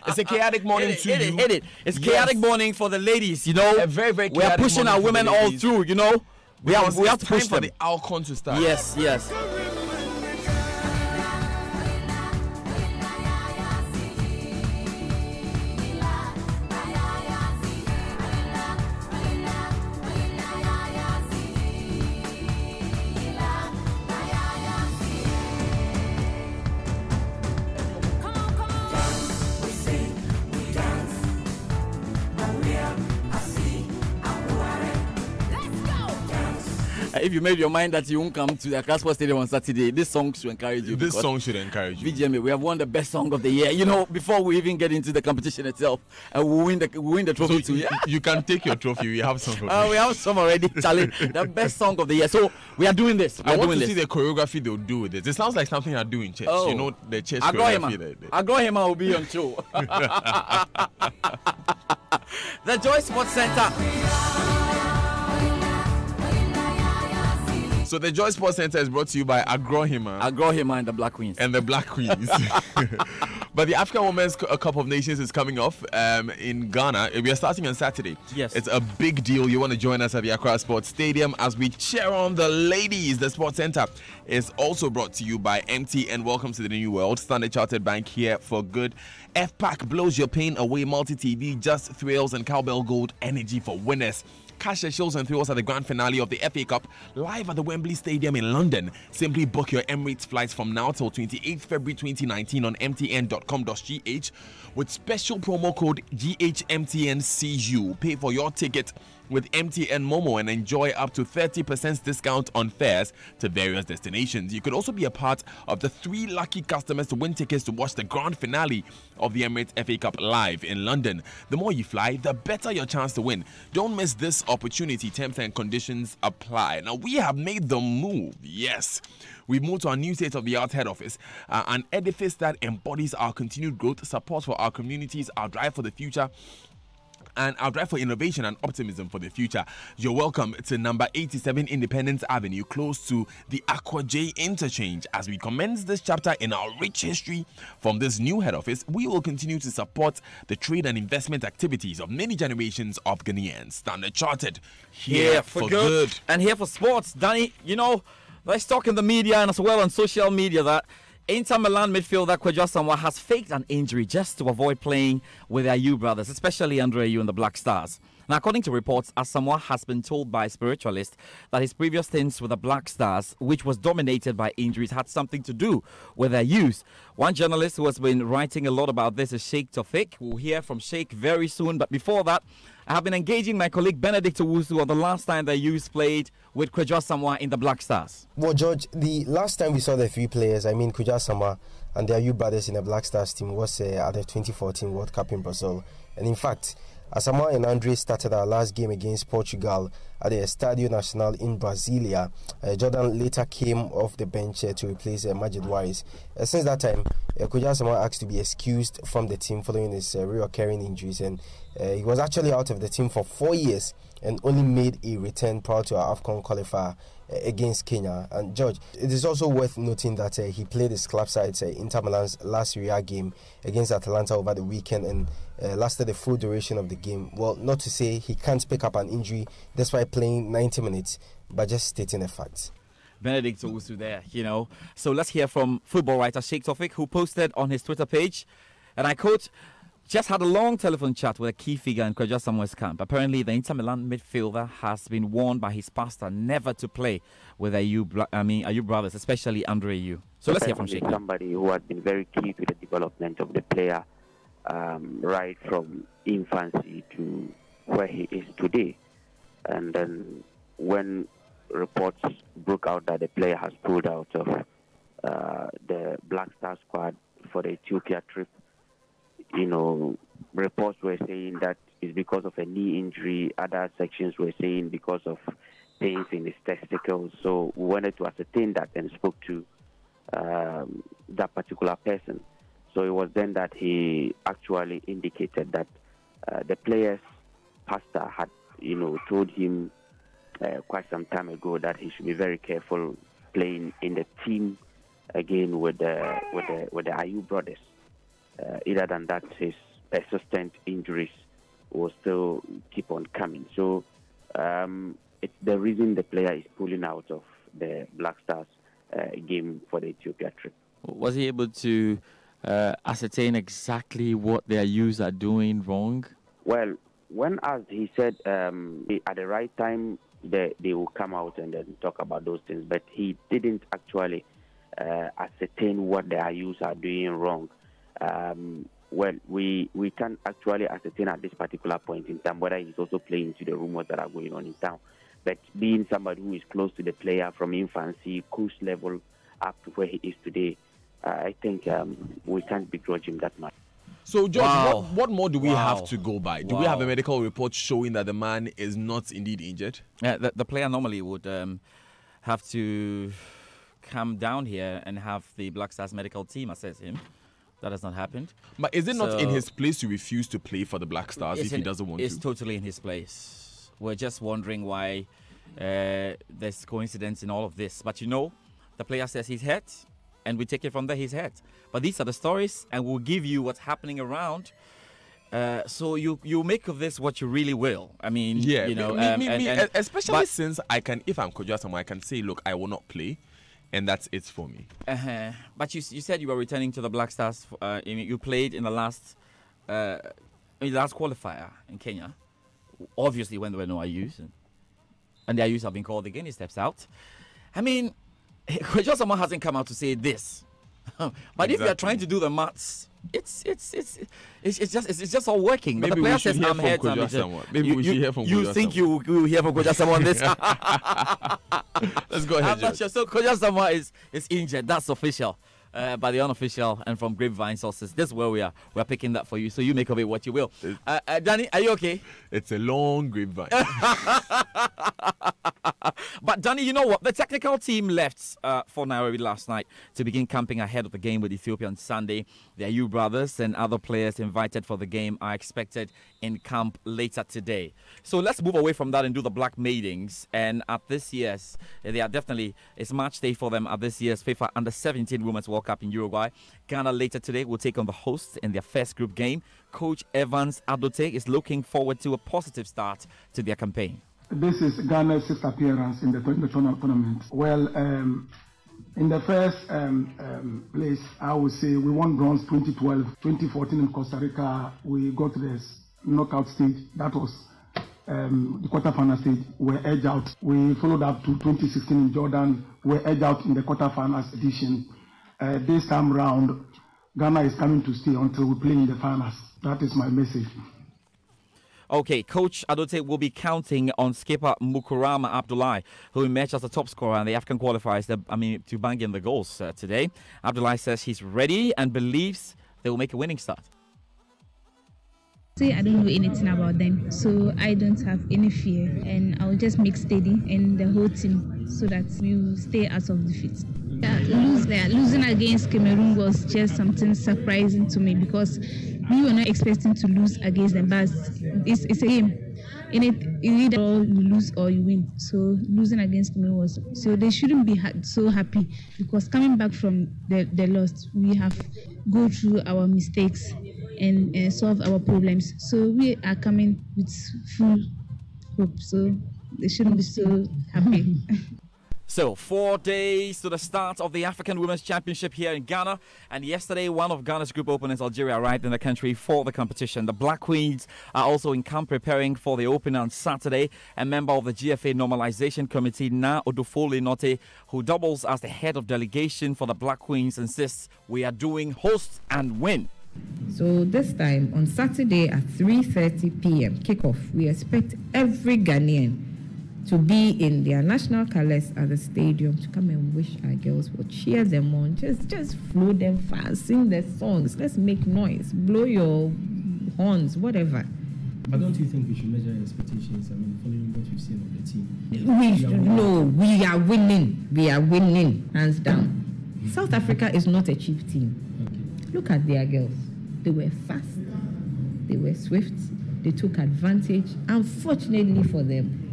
It's a chaotic morning to you. Hit it. It's chaotic morning for the ladies, you know. A very, very we are pushing our women all through, you know. We have to push for them. the Alcon to start. Yes. If you made your mind that you won't come to the Accra Sports Stadium on Saturday, this song should encourage you. This song should encourage you. VGMA, we have won the best song of the year. You know, before we even get into the competition itself, and we win the trophy so too. Yeah? You can take your trophy. We have some. We have some already, Charlie. The best song of the year. So we are doing this. I want to see the choreography they'll do with this. It sounds like something I do in church. Oh. You know, the church choreography. Agrohema will be on show. The Joy Sports Center. So the Joy Sports Center is brought to you by Agrohema and the Black Queens. But the African Women's Cup of Nations is coming off in Ghana. We are starting on Saturday. Yes. It's a big deal. You want to join us at the Accra Sports Stadium as we cheer on the ladies. The Sports Center is also brought to you by MTN. Welcome to the new world. Standard Chartered Bank here for good. FPAC blows your pain away. Multi-TV, just thrills, and Cowbell Gold energy for winners. Cash shows and thrills at the grand finale of the FA Cup live at the Wembley Stadium in London. Simply book your Emirates flights from now till 28th February 2019 on mtn.com.gh with special promo code GHMTNCU. Pay for your ticket with MTN Momo and enjoy up to 30% discount on fares to various destinations. You could also be a part of the 3 lucky customers to win tickets to watch the grand finale of the Emirates FA Cup live in London. The more you fly, the better your chance to win. Don't miss this opportunity. Terms and conditions apply. Now, we have made the move. Yes. We've moved to our new state-of-the-art head office, an edifice that embodies our continued growth, support for our communities, our drive for the future, and our drive for innovation and optimism for the future. You're welcome to number 87 Independence Avenue, close to the Aqua J interchange. As we commence this chapter in our rich history from this new head office, we will continue to support the trade and investment activities of many generations of Ghanaians. Standard Chartered, here for good. And here for sports. Danny, you know, let's talk in the media and as well on social media that Inter Milan midfielder Kwadwo Asamoah has faked an injury just to avoid playing with their Ayew brothers, especially Andre Ayew and the Black Stars. Now, according to reports, Asamoah has been told by spiritualists that his previous stints with the Black Stars, which was dominated by injuries, had something to do with their use. One journalist who has been writing a lot about this is Sheikh Tofik. We'll hear from Sheikh very soon. But before that, I have been engaging my colleague Benedict Owusu on the last time the Ayews played with Kwadwo Asamoah in the Black Stars. Well, George, the last time we saw the 3 players, Kwadwo Asamoah and the Ayew brothers in the Black Stars team, was at the 2014 World Cup in Brazil. And in fact, Asamoah and Andre started our last game against Portugal at the Estadio Nacional in Brasilia. Jordan later came off the bench to replace Majid Wise. Since that time, Kwadwo Asamoah asked to be excused from the team following his recurring injuries, and he was actually out of the team for 4 years and only made a return prior to our AFCON qualifier against Kenya. And George, it is also worth noting that he played his club side Inter Milan's last Serie A game against Atalanta over the weekend and lasted the full duration of the game. Well, not to say he can't pick up an injury despite playing 90 minutes, but just stating the facts. Benedict Owusu there, you know. So let's hear from football writer Sheikh Tofik, who posted on his Twitter page, and I quote, "Just had a long telephone chat with a key figure in Kwadwo Asamoah's camp. Apparently, the Inter Milan midfielder has been warned by his pastor never to play with Ayew brothers, especially Andre Ayew." So let's hear from Sheikh. Somebody who has been very key to the development of the player, right from infancy to where he is today. And then when reports broke out that the player has pulled out of the Black Star squad for the Ethiopia trip, you know, reports were saying that it's because of a knee injury. Other sections were saying because of pains in his testicles. So we wanted to ascertain that and spoke to that particular person. So it was then that he actually indicated that the player's pastor had, you know, told him quite some time ago that he should be very careful playing in the team again with the Ayew brothers. Either than that, his persistent injuries will still keep on coming. So it's the reason the player is pulling out of the Black Stars game for the Ethiopia trip. Was he able to ascertain exactly what their Ayus are doing wrong? Well, when asked, he said at the right time they will come out and then talk about those things, but he didn't actually ascertain what the Ayus are doing wrong. Well, we can't actually ascertain at this particular point in time whether he's also playing into the rumors that are going on in town. But being somebody who is close to the player from infancy, coach level, up to where he is today, I think we can't begrudge him that much. So, George, Wow. what more do we Wow. have to go by? Do we Wow. have a medical report showing that the man is not indeed injured? The player normally would have to come down here and have the Black Stars medical team assess him. That has not happened. But is it not in So- his place to refuse to play for the Black Stars if he doesn't want It's to? totally in his place. We're just wondering why there's coincidence in all of this. But the player says he's hurt, and we take it from there, he's hurt. But these are the stories, and we'll give you what's happening around. So you make of this what you really will. I mean, Yeah, and- especially but- since if I'm Kojo Asamoah, I can say, look, I will not play, and that's it for me. But you said you were returning to the Black Stars. You played in the last qualifier in Kenya. Obviously, when there were no Ayus, and the Ayus have been called again, he steps out. I mean, Kojo Asamoah hasn't come out to say this. But if you're Exactly. trying to do the maths, it's just all working. But Maybe the player we should says hear I'm from hurt. Kojo I'm injured." Asamoah. Maybe we should hear from You Kojo think Asamoah. you will hear from Kojo Asamoah on this? Let's go ahead, I'm not George. sure. So Kojo Asamoah is injured. That's official. By the unofficial and from grapevine sources. This is where we are. We're picking that for you. So you make of it what you will. Danny, are you okay? It's a long grapevine. But Danny, you know what? The technical team left for Nairobi last night to begin camping ahead of the game with Ethiopia on Sunday. The Ayew brothers and other players invited for the game are expected in camp later today. So let's move away from that and do the Black Maidens. And at this year's, it's match day for them at this year's FIFA Under-17 Women's World Cup in Uruguay. Ghana later today will take on the hosts in their first group game. Coach Evans Adote is looking forward to a positive start to their campaign. This is Ghana's sixth appearance in the tournament. Well, in the first place, I would say we won bronze 2012, 2014 in Costa Rica. We got to the knockout stage. That was the quarterfinal stage. We were edged out. We followed up to 2016 in Jordan. We were edged out in the quarterfinals edition. This time round, Ghana is coming to stay until we play in the finals. That is my message. Okay, Coach Adote will be counting on skipper Mukurama Abdullahi, who emerged as the top scorer in the African qualifiers to bang in the goals today. Abdullahi says he's ready and believes they will make a winning start. I don't know anything about them, so I don't have any fear, and I'll just make steady and the whole team so that we will stay out of defeat. Losing against Cameroon was just something surprising to me because we were not expecting to lose against them, but it's a game. In it, you either you lose or you win. So losing against Cameroon so they shouldn't be so happy because coming back from the loss, we have go through our mistakes and solve our problems. So we are coming with full hope. So they shouldn't be so happy. So 4 days to the start of the African Women's Championship here in Ghana. And yesterday, one of Ghana's group opponents, Algeria, arrived in the country for the competition. The Black Queens are also in camp preparing for the opener on Saturday. A member of the GFA Normalization Committee, Na Odufole Note, who doubles as the head of delegation for the Black Queens, insists we are doing host and win. So this time on Saturday at 3:30 p.m. kickoff, we expect every Ghanaian to be in their national colours at the stadium to come and wish our girls well, cheer them on, just flow them fast, sing their songs, let's make noise, blow your horns, whatever. But don't you think we should measure expectations? I mean, following what we've seen of the team. We are winning. We are winning, hands down. South Africa is not a cheap team. Okay. Look at their girls. They were fast. They were swift. They took advantage. Unfortunately for them,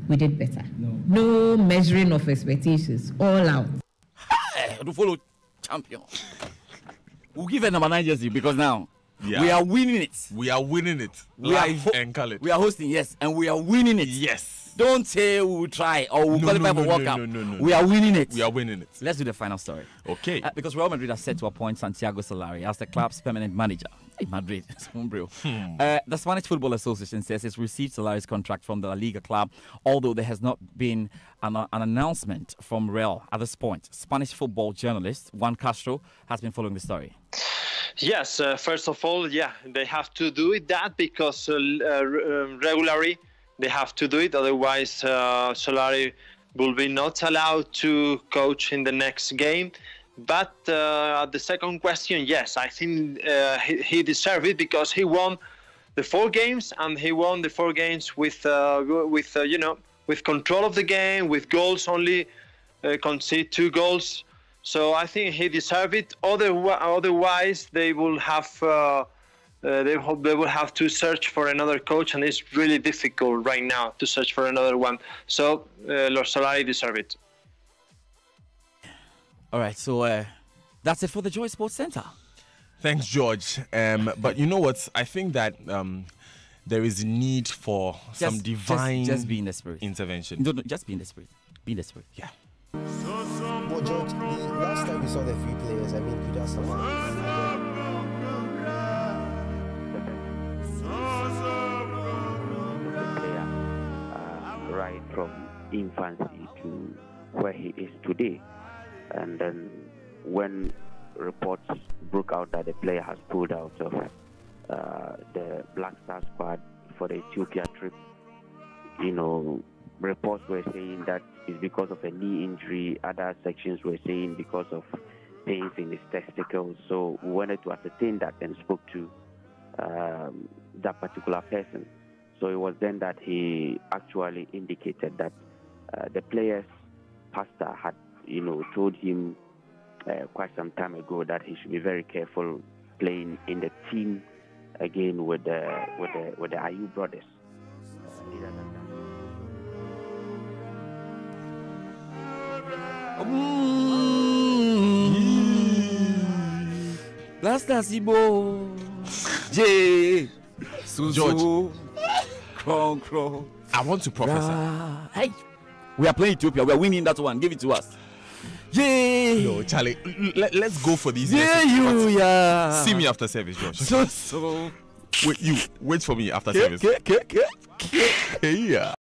we did better. No measuring of expectations, all out. To follow champion. We'll give it number 9 jersey because now we are winning it. We are winning it. Live and colored. We are hosting, yes, and we are winning it. Yes. Don't say we will try or we'll qualify for World Cup. We are winning it. We are winning it. Let's do the final story. Okay. Because Real Madrid has set to appoint Santiago Solari as the club's permanent manager. Hey, Madrid. The Spanish Football Association says it's received Solari's contract from the La Liga club, although there has not been an announcement from Real at this point. Spanish football journalist Juan Castro has been following the story. Yes, first of all, they have to do that because regularly they have to do it. Otherwise, Solari will be not allowed to coach in the next game. But the second question, yes, I think he deserved it because he won the 4 games, and he won the 4 games with control of the game, with goals only, concede 2 goals. So I think he deserved it. Otherwise, they will have they will have to search for another coach, and it's really difficult right now to search for another one. So Lord Solari deserves it. All right, so that's it for the Joy Sports Center. Thanks, George. But you know what? I think that there is need for some divine just be in the spirit intervention. No, just be in the spirit. Be in the spirit. Yeah. But George, the last time we saw the 3 players, I mean, Kuja right from infancy to where he is today. And then when reports broke out that the player has pulled out of the Black Star squad for the Ethiopia trip, reports were saying that it's because of a knee injury. Other sections were saying because of pains in his testicles. So we wanted to ascertain that and spoke to that particular person. So it was then that he actually indicated that the player's pastor had, told him quite some time ago that he should be very careful playing in the team again with the Ayew brothers. Blaster Sibo J George, Kron. I want to prophesy. Hey, we are playing Ethiopia. We are winning that one. Give it to us. Yeah. No, Charlie. Let's go for these. Yeah. See me after service, George. So. Wait for me after service. Yeah.